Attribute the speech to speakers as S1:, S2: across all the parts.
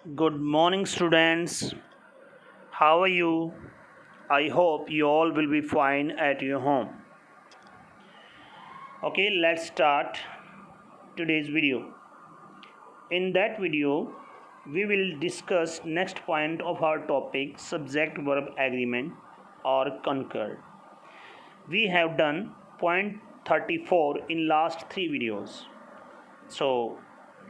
S1: Good morning, students. How are you? I hope you all will be fine at your home. Okay, let's start today's video. In that video, we will discuss next point of our topic subject verb agreement or concur. We have done point 34 in last 3 videos. So,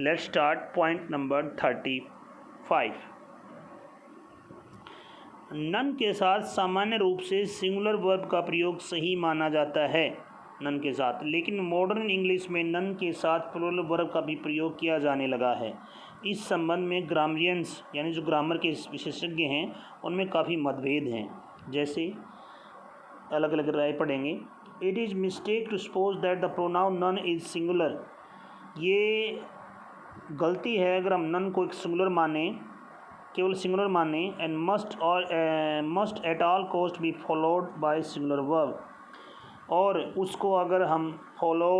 S1: let's start point number 35. None के साथ सामान्य रूप से singular verb का प्रयोग सही माना जाता है नन के साथ, लेकिन मॉडर्न इंग्लिश में नन के साथ प्लूरल वर्ब का भी प्रयोग किया जाने लगा है। इस संबंध में ग्रामरियंस यानी जो ग्रामर के विशेषज्ञ हैं उनमें काफ़ी मतभेद हैं। जैसे अलग अलग राय पढ़ेंगे। It is mistake to suppose that the pronoun none is singular. ये गलती है अगर हम नन को एक सिंगुलर माने, केवल सिंगुलर माने। And must at all cost be followed by singular verb, और उसको अगर हम फॉलो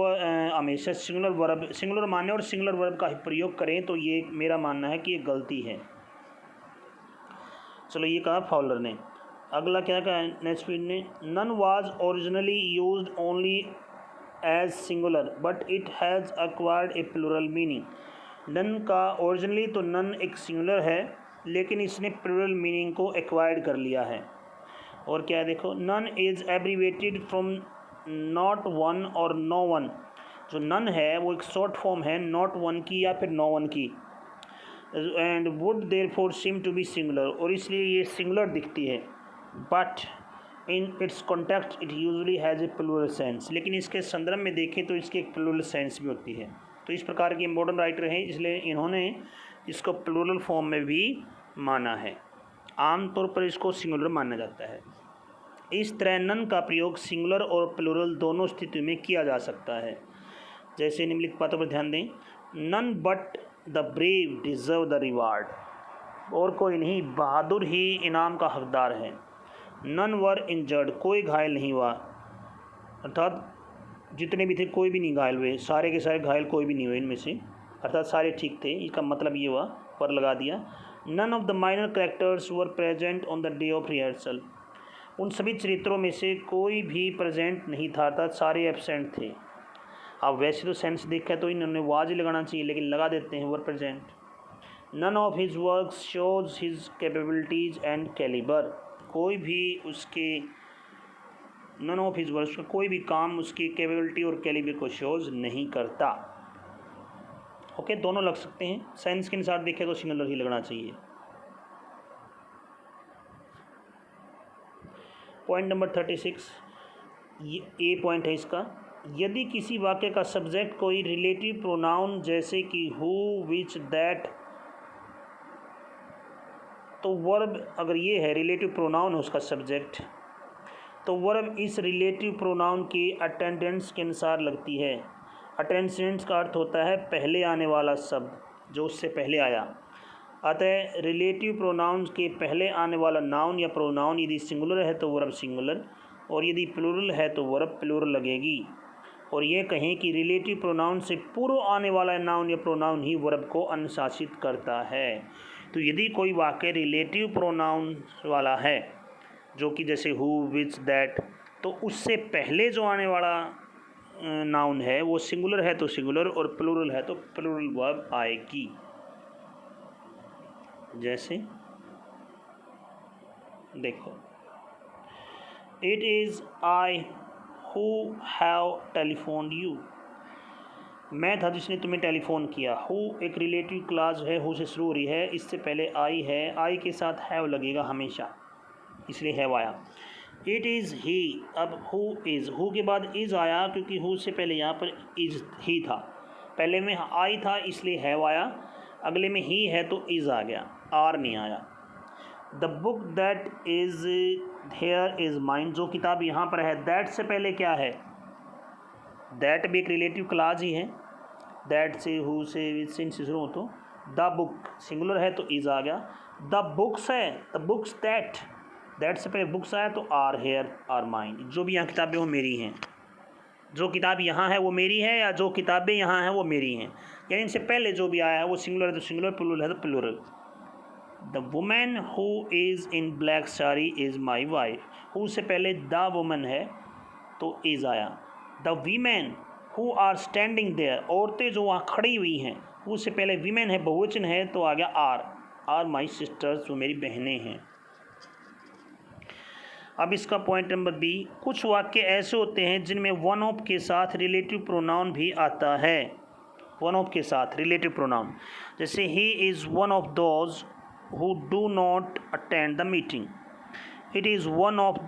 S1: हमेशा सिंगुलर माने और सिंगुलर वर्ब का ही प्रयोग करें तो ये मेरा मानना है कि ये गलती है। चलो, ये कहा फॉलर ने। अगला क्या कहा नेक्स्ट ने, none was originally used only as singular but it has acquired a plural meaning. None का ओरिजिनली तो नन एक सिंगुलर है, लेकिन इसने प्लूरल मीनिंग को एक्वायर्ड कर लिया है। और क्या है देखो, none is abbreviated from not one और नो वन। जो नन है वो एक शॉर्ट फॉर्म है नॉट वन की या फिर नो वन की। And would therefore seem to be singular, और इसलिए ये सिंगुलर दिखती है। But in its context it usually has a plural sense. लेकिन इसके संदर्भ में देखें तो इसकी एक प्लूरल सेंस भी होती है। तो इस प्रकार के मॉडर्न राइटर हैं, इसलिए इन्होंने इसको प्लूरल फॉर्म में भी माना है। आमतौर पर इसको सिंगुलर माना जाता है। इस तरह नन का प्रयोग सिंगुलर और प्लूरल दोनों स्थितियों में किया जा सकता है। जैसे निम्नलिखित बातों पर ध्यान दें। None but the brave deserve the reward. और कोई नहीं, बहादुर ही इनाम का हकदार है। नन वर इंजर्ड, कोई घायल नहीं हुआ। अर्थात जितने भी थे कोई भी नहीं घायल हुए, सारे के सारे घायल कोई भी नहीं हुए इनमें से, अर्थात सारे ठीक थे। इसका मतलब ये हुआ, पर लगा दिया। None of the minor characters were present on the day of rehearsal. उन सभी चरित्रों में से कोई भी प्रेजेंट नहीं था, अर्थात सारे एब्सेंट थे। अब वैसे तो सेंस देखा तो इन्होंने वाज ही लगाना चाहिए, लेकिन लगा देते हैं were present. None of his work shows his capabilities and calibre. कोई भी उसके नन ऑफ हिज वर्क का कोई भी काम उसकी कैपेबिलिटी और कैलिबर को शोज नहीं करता। ओके, दोनों लग सकते हैं। सेंस के अनुसार देखें तो सिंगुलर ही लगना चाहिए। पॉइंट नंबर 36, ए पॉइंट है इसका। यदि किसी वाक्य का सब्जेक्ट कोई रिलेटिव प्रोनाउन जैसे कि हु, विच, दैट, तो वर्ब अगर ये है रिलेटिव प्रोनाउन है उसका सब्जेक्ट, तो वर्ब इस रिलेटिव प्रोनाउन के अटेंडेंस के अनुसार लगती है। अटेंडेंस का अर्थ होता है पहले आने वाला शब्द जो उससे पहले आया। अतः रिलेटिव प्रोनाउंस के पहले आने वाला नाउन या प्रोनाउन यदि सिंगुलर है तो वर्ब सिंगुलर, और यदि प्लूरल है तो वर्ब प्लूरल लगेगी। और ये कहें कि रिलेटिव प्रोनाउन से पूर्व आने वाला नाउन या प्रोनाउन ही वर्ब को अनुशासित करता है। तो यदि कोई वाक्य रिलेटिव प्रोनाउन वाला है, जो कि जैसे हु, विच, दैट, तो उससे पहले जो आने वाला नाउन है वो सिंगुलर है तो सिंगुलर, और प्लूरल है तो प्लूरल वर्ब आएगी। जैसे देखो, it is I who have telephoned you. मैं था जिसने तुम्हें टेलीफोन किया। हु एक रिलेटिव क्लास है, हु से शुरू हो रही है, इससे पहले आई है, आई के साथ हैव लगेगा हमेशा, इसलिए हैव आया। इट इज़ ही, अब हु इज़, हु के बाद इज़ आया क्योंकि हु से पहले यहाँ पर इज़ ही था। पहले में आई था इसलिए हैव आया, अगले में ही है तो इज़ आ गया, आर नहीं आया। The book that is here is mine, जो किताब यहाँ पर है, दैट से पहले क्या है, दैट भी एक रिलेटिव क्लास ही है। दैट से, हु से, विच से शुरू हो तो द बुक सिंगुलर है तो इज़ आ गया। द बुक्स है, द बुक्स दैट से पहले बुक्स आया तो आर हेयर आर माइन। जो भी यहाँ किताबें वो मेरी हैं, जो किताब यहाँ है वो मेरी है, या जो किताबें यहाँ हैं वो मेरी हैं, यानी इनसे पहले जो भी आया है वो सिंगुलर है तो सिंगुलर, प्लूरल है तो plural. The woman who is in black sari is my wife. Who से पहले द वुमन है तो इज़ आया। The women who are standing there, औरतें जो वहाँ खड़ी हुई हैं, हु से पहले वीमेन है, बहुवचन है तो आ गया आर माई सिस्टर्स, जो मेरी बहनें हैं। अब इसका पॉइंट नंबर बी, कुछ वाक्य ऐसे होते हैं जिनमें वन ऑफ के साथ रिलेटिव प्रोनाउन भी आता है। वन ऑफ के साथ रिलेटिव प्रोनाउन, जैसे he is one of those who do not attend the meeting. It is one of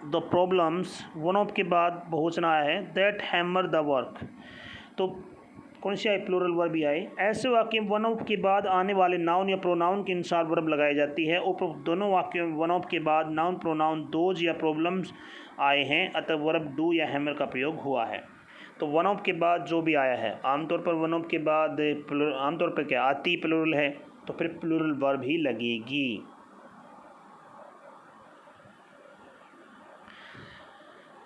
S1: the problems, one of के बाद बहुवचन आया है, दैट हैमर द वर्क। तो कौन सी आई? प्लूरल वर्ब भी आए। ऐसे वाक्य में वन ऑफ के बाद आने वाले नाउन या प्रोनाउन के अनुसार वर्ब लगाई जाती है। ऊपर दोनों वाक्यों में वन ऑफ के बाद नाउन प्रोनाउन दोज या प्रॉब्लम्स आए हैं, अतः वर्ब डू या हैमर का प्रयोग हुआ है। तो वन ऑफ के बाद जो भी आया है, आमतौर पर वन ऑफ के बाद आमतौर पर क्या आती प्लूरल है, तो फिर प्लूरल वर्ब ही लगेगी।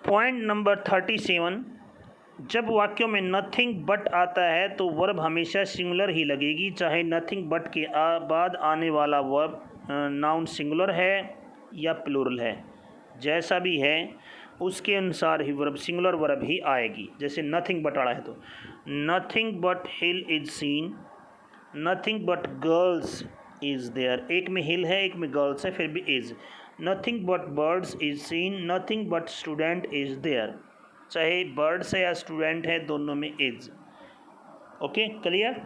S1: पॉइंट नंबर 37, जब वाक्यों में नथिंग बट आता है तो वर्ब हमेशा सिंगुलर ही लगेगी, चाहे नथिंग बट के बाद आने वाला वर्ब नाउन सिंगुलर है या प्लूरल है। जैसा भी है उसके अनुसार ही वर्ब सिंगुलर वर्ब ही आएगी। जैसे नथिंग बट आ रहा है तो nothing but hill is seen, nothing but girls is there. एक में हिल है, एक में गर्ल्स है, फिर भी is. Nothing but birds is seen, nothing but student is there. चाहे बर्ड्स है या स्टूडेंट है, दोनों में is. Okay, clear.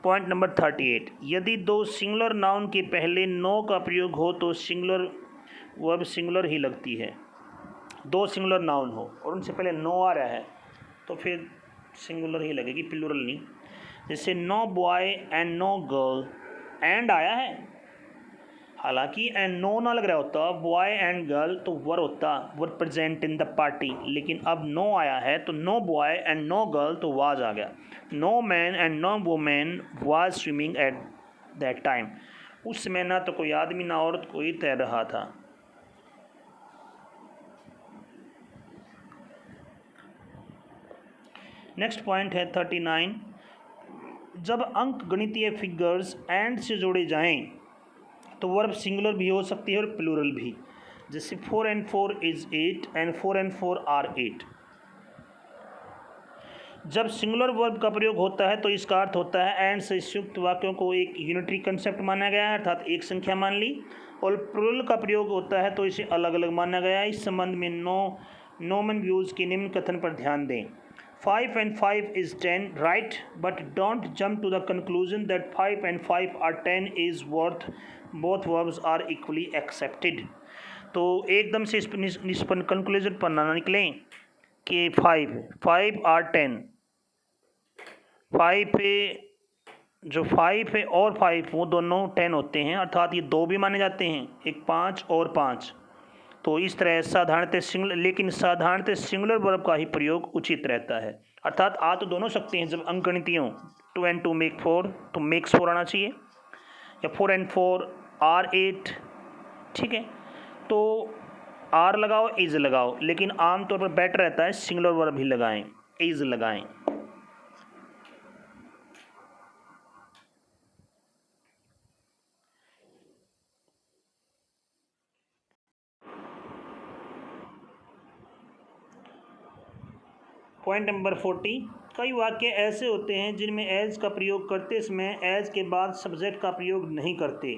S1: Point number 38, यदि दो सिंगुलर नाउन के पहले नो का प्रयोग हो तो सिंगुलर वर्ब सिंगुलर ही लगती है। दो सिंगुलर नाउन हो और उनसे पहले नो आ रहा है तो फिर सिंगुलर ही लगेगी, प्लूरल नहीं। जैसे no boy and no girl, and आया है, हालांकि एंड नो ना लग रहा होता, बॉय एंड गर्ल तो वर होता, were present in the party, लेकिन अब नो आया है तो no boy and no girl तो वाज आ गया। No man and no woman was swimming at that time. उस समय ना तो कोई आदमी ना औरत कोई तैर रहा था। नेक्स्ट पॉइंट है 39, जब अंक गणितीय फिगर्स एंड से जोड़े जाएं तो वर्ब सिंगुलर भी हो सकती है और प्लूरल भी। जैसे 4 and 4 is 8 and 4 and 4 are 8। जब सिंगुलर वर्ब का प्रयोग होता है तो इसका अर्थ होता है एंड से युक्त वाक्यों को एक यूनिटरी कंसेप्ट माना गया है, अर्थात एक संख्या मान ली, और प्लूरल का प्रयोग होता है तो इसे अलग अलग माना गया है। इस संबंध में नॉमन व्यूज़ के निम्न कथन पर ध्यान दें। 5 and 5 is 10, right, but don't jump to the conclusion that 5 and 5 are 10 is worth both verbs are equally accepted। तो एकदम से इस निष्पन्न कंक्लूजन पर ना निकलें कि 5 are 10, 5 पे जो 5 है और 5 वो दोनों 10 होते हैं, अर्थात ये दो भी माने जाते हैं, एक 5 और 5। तो इस तरह साधारणतः सिंगुलर, लेकिन साधारणतः सिंगुलर वर्ब का ही प्रयोग उचित रहता है, अर्थात आ तो दोनों सकते हैं। जब अंकगणितीय हो 2 and 2 make 4 तो मेक्स 4 आना चाहिए, या 4 and 4 are 8, ठीक है। तो आर लगाओ इज लगाओ, लेकिन आमतौर पर बेटर रहता है सिंगुलर वर्ब ही लगाएं, इज लगाएं। पॉइंट नंबर 40, कई वाक्य ऐसे होते हैं जिनमें एज का प्रयोग करते समय एज के बाद सब्जेक्ट का प्रयोग नहीं करते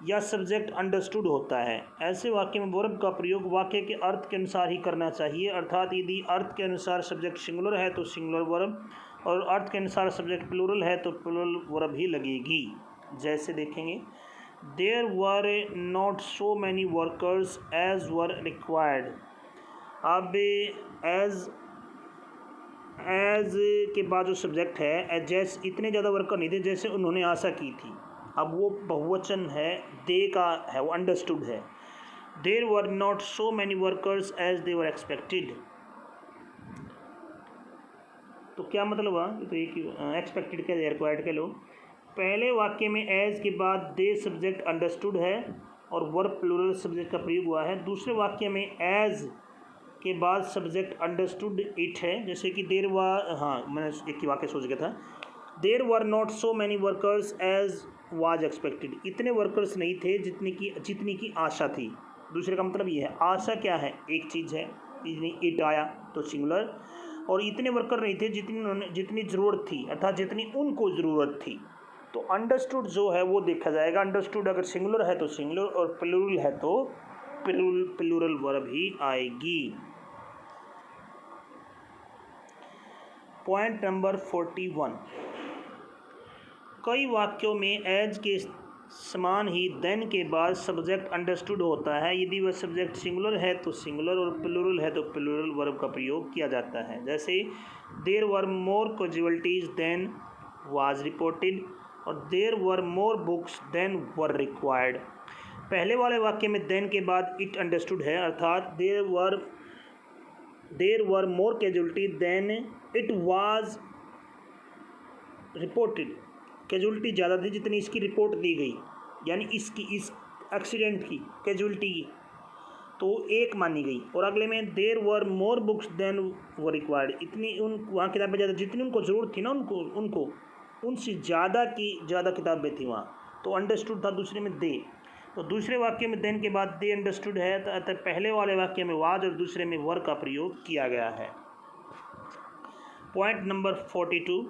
S1: या सब्जेक्ट अंडरस्टूड होता है। ऐसे वाक्य में वर्ब का प्रयोग वाक्य के अर्थ के अनुसार ही करना चाहिए, अर्थात यदि अर्थ के अनुसार सब्जेक्ट सिंगुलर है तो सिंगुलर वर्ब, और अर्थ के अनुसार सब्जेक्ट प्लूरल है तो प्लूरल वर्ब ही लगेगी। जैसे देखेंगे, there were not so many workers as were required. अब एज के बाद जो सब्जेक्ट है, जैसे इतने ज़्यादा वर्कर नहीं थे जैसे उन्होंने आशा की थी। अब वो बहुवचन है, दे का है, वो अंडरस्टूड है। There were not so many workers as they were expected. तो क्या मतलब हुआ? तो एक एक्सपेक्टेड के रिक्वायर्ड के लो। पहले वाक्य में एज के बाद दे सब्जेक्ट अंडरस्टूड है और वर्ब प्लूरल सब्जेक्ट का प्रयोग हुआ है। दूसरे वाक्य में एज के बाद सब्जेक्ट अंडरस्टूड इट है, जैसे कि देर वा, हाँ मैंने एक ही वाक्य सोच गया था, there were not so many workers as was expected, इतने वर्कर्स नहीं थे जितनी की आशा थी। दूसरे का मतलब ये है, आशा क्या है, एक चीज़ है, इट आया तो सिंगुलर, और इतने वर्कर नहीं थे जितनी ज़रूरत थी, अर्थात जितनी उनको ज़रूरत थी। तो अंडरस्टूड जो है वो देखा जाएगा। अंडरस्टूड अगर सिंगुलर है तो सिंगुलर, और प्लूरल है तो प्लूरल वर्ब ही आएगी। पॉइंट नंबर 41, कई वाक्यों में एज के समान ही देन के बाद सब्जेक्ट अंडरस्टूड होता है। यदि वह सब्जेक्ट सिंगुलर है तो सिंगुलर, और प्लूरल है तो प्लूरल वर्ब का प्रयोग किया जाता है। जैसे there were more casualties than was reported, और there were more books than were required. पहले वाले वाक्य में देन के बाद इट अंडरस्टूड है, अर्थात there were more casualty than it was reported. Casualty ज़्यादा थी जितनी इसकी रिपोर्ट दी गई, यानी इस एक्सीडेंट की कैजुअलिटी की, तो एक मानी गई। और अगले में there were more books than were required, इतनी वहाँ किताबें ज़्यादा, जितनी उनको ज़रूरत थी ना, उनको उनसे ज़्यादा किताबें थी वहाँ, तो अंडरस्टूड था दूसरे में दे। तो दूसरे वाक्य में देन के बाद दे अंडरस्टूड है, तो अतः पहले वाले वाक्य में वाज और दूसरे में वर का प्रयोग किया गया है। Point number 42,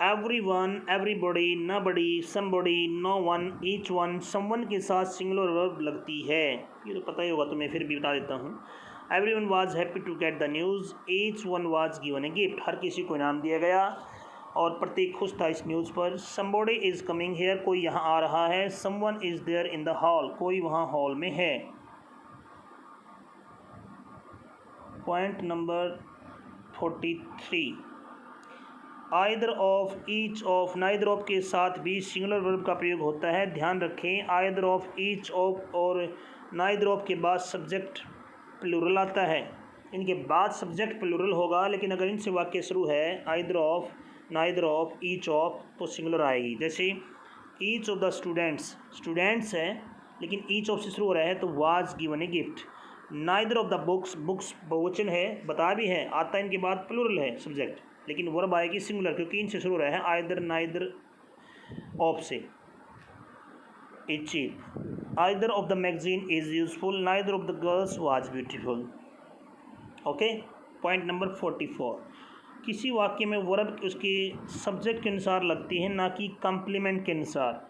S1: everyone, everybody, nobody, somebody, no one, each one, someone के साथ सिंगुलर वर्ब लगती है। ये तो पता ही होगा, तो मैं फिर भी बता देता हूँ। Everyone was happy to get the news, each one was given a gift, हर किसी को इनाम दिया गया और प्रत्येक खुश था इस न्यूज़ पर। समबडी इज़ कमिंग हेयर, कोई यहाँ आ रहा है। Someone is there in the hall, कोई वहाँ हॉल में है। Point number 43, either of, each of, neither of के साथ भी सिंगुलर वर्ब का प्रयोग होता है। ध्यान रखें, आइदर ऑफ, ईच ऑफ और नाइदर ऑफ के बाद सब्जेक्ट प्लूरल आता है। इनके बाद सब्जेक्ट प्लूरल होगा, लेकिन अगर इनसे वाक्य शुरू है either of, neither of, each of, तो सिंगुलर आएगी। जैसे ईच ऑफ द स्टूडेंट्स है, लेकिन ईच ऑफ से शुरू हो रहा है तो was given a gift. Neither of the books बहुवचन है, बता भी है, आता इनके बाद प्लूरल है सब्जेक्ट, लेकिन वर्ब आएगी सिंगुलर, क्योंकि इनसे शुरू रहा है आइदर, नाइदर ऑफ से। Is cheap, either of the magazine is useful, neither of the girls was beautiful. Okay. Point number 44, किसी वाक्य में वर्ब उसके सब्जेक्ट के अनुसार लगती है, ना कि कम्प्लीमेंट के अनुसार।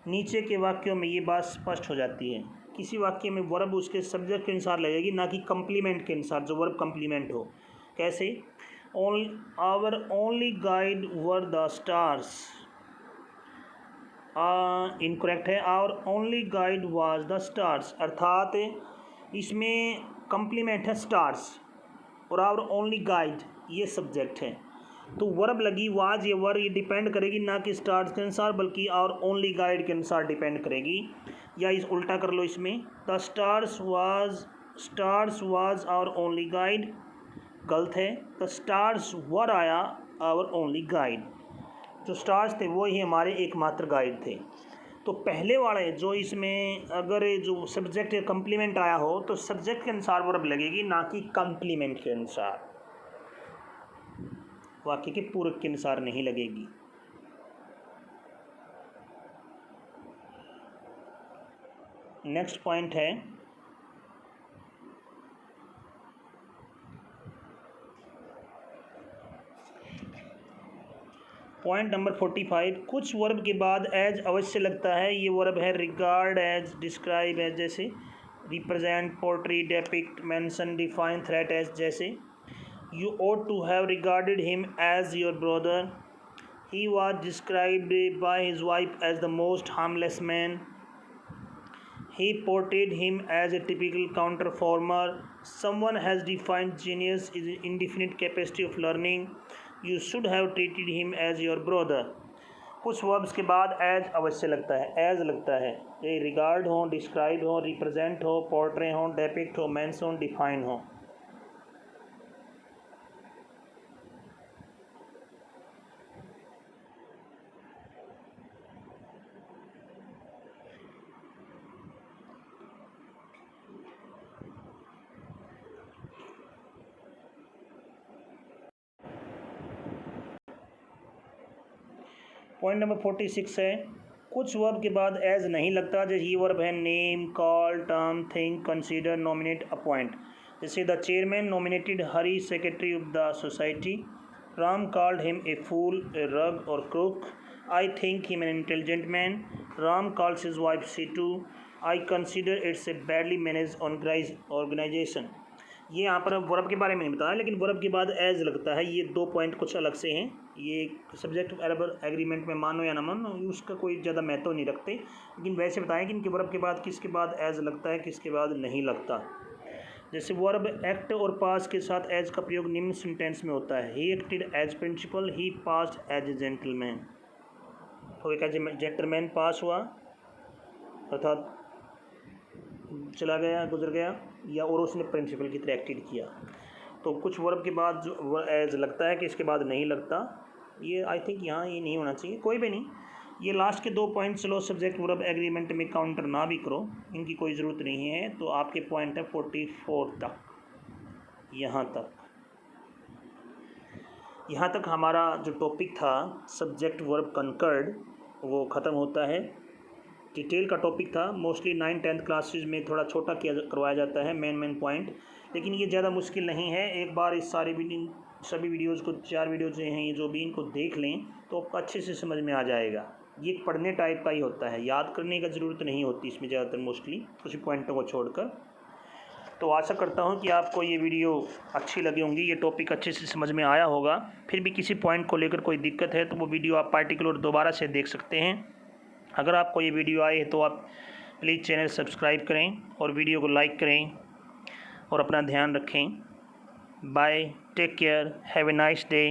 S1: नीचे के वाक्यों में ये बात स्पष्ट हो जाती है। किसी वाक्य में वर्ब उसके सब्जेक्ट के अनुसार लगेगी, ना कि कम्प्लीमेंट के अनुसार, जो वर्ब कम्प्लीमेंट हो। कैसे? Our only guide were the stars, incorrect है, our only guide was the stars, अर्थात इसमें कम्प्लीमेंट है स्टार्स, और आवर ओनली गाइड ये सब्जेक्ट है। तो वर्ब लगी वाज, ये वर्ब ये डिपेंड करेगी ना कि स्टार्स के अनुसार, बल्कि आवर ओनली गाइड के अनुसार डिपेंड करेगी। या इस उल्टा कर लो, इसमें the stars was our only guide, गलत है। द स्टार्स वर आया आवर ओनली गाइड, जो स्टार्स थे वो ही हमारे एकमात्र गाइड थे। तो पहले वाले जो इसमें अगर जो सब्जेक्ट कम्प्लीमेंट आया हो तो सब्जेक्ट के अनुसार वर्ब लगेगी, ना कि कम्प्लीमेंट के अनुसार, वाक्य के पूरक के अनुसार नहीं लगेगी। नेक्स्ट पॉइंट है पॉइंट नंबर 45, कुछ वर्ब के बाद एज अवश्य लगता है। ये वर्ब है रिगार्ड एज, डिस्क्राइब एज, जैसे represent, portray, depict, mention, define, treat as, जैसे you ought to have regarded him as your brother, he was described by his wife as the most harmless man, he portrayed him as a typical counterformer, someone has defined genius is an indefinite capacity of learning, you should have treated him as your brother। कुछ verbs के बाद as अवश्य लगता है, as लगता है, ये regard हो, डिस्क्राइब हो, रिप्रेजेंट हो, पोर्ट्रे हो, डेपिक्ट हो, मेंशन, डिफाइन हो। पॉइंट नंबर 46 है, कुछ वर्ब के बाद एज नहीं लगता। जैसे ये वर्ब है name, call, term, think, consider, nominate, appoint. जैसे the chairman nominated Hari secretary of the society, Ram called him a fool, a rogue or crook, I think him an intelligent man, Ram calls his wife Situ, I consider it's a badly manage organisation. ये यहाँ पर verb के बारे में नहीं बताया, लेकिन verb के बाद एज लगता है। ये 2 पॉइंट कुछ अलग से हैं। ये सब्जेक्ट वर्ब एग्रीमेंट में मानो या ना मानो उसका कोई ज़्यादा महत्व नहीं रखते, लेकिन वैसे बताएं कि इनके वर्ब के बाद किसके बाद एज लगता है, किसके बाद नहीं लगता। जैसे वर्ब एक्ट और पास के साथ एज का प्रयोग निम्न सेंटेंस में होता है। He acted as principal, he passed as a gentleman. तो एक एज जेंटलमैन पास हुआ अर्थात चला गया, गुजर गया, या और उसने प्रिंसिपल की तरह एक्टेड किया। तो कुछ वर्ब के बाद जो एज लगता है कि इसके बाद नहीं लगता। ये आई थिंक यहाँ ये नहीं होना चाहिए, कोई भी नहीं। ये लास्ट के 2 पॉइंट चलो सब्जेक्ट वर्ब एग्रीमेंट में काउंटर ना भी करो, इनकी कोई ज़रूरत नहीं है। तो आपके पॉइंट है 44 तक। यहाँ तक हमारा जो टॉपिक था सब्जेक्ट वर्ब कंकर्ड वो ख़त्म होता है। डिटेल का टॉपिक था, मोस्टली 9-10th क्लासेस में थोड़ा छोटा करवाया जाता है मेन पॉइंट, लेकिन ये ज़्यादा मुश्किल नहीं है। एक बार इस सभी वीडियोज़ को 4 वीडियोज़ हैं ये जो भी, इनको देख लें तो आपको अच्छे से समझ में आ जाएगा। ये पढ़ने टाइप का ही होता है, याद करने का ज़रूरत नहीं होती इसमें ज़्यादातर, मोस्टली कुछ पॉइंटों को छोड़कर। तो आशा करता हूँ कि आपको ये वीडियो अच्छी लगी होंगी, ये टॉपिक अच्छे से समझ में आया होगा। फिर भी किसी पॉइंट को लेकर कोई दिक्कत है तो वो वीडियो आप पार्टिकुलर दोबारा से देख सकते हैं। अगर आपको ये वीडियो आए तो आप प्लीज़ चैनल सब्सक्राइब करें और वीडियो को लाइक करें और अपना ध्यान रखें। Bye, take care, have a nice day.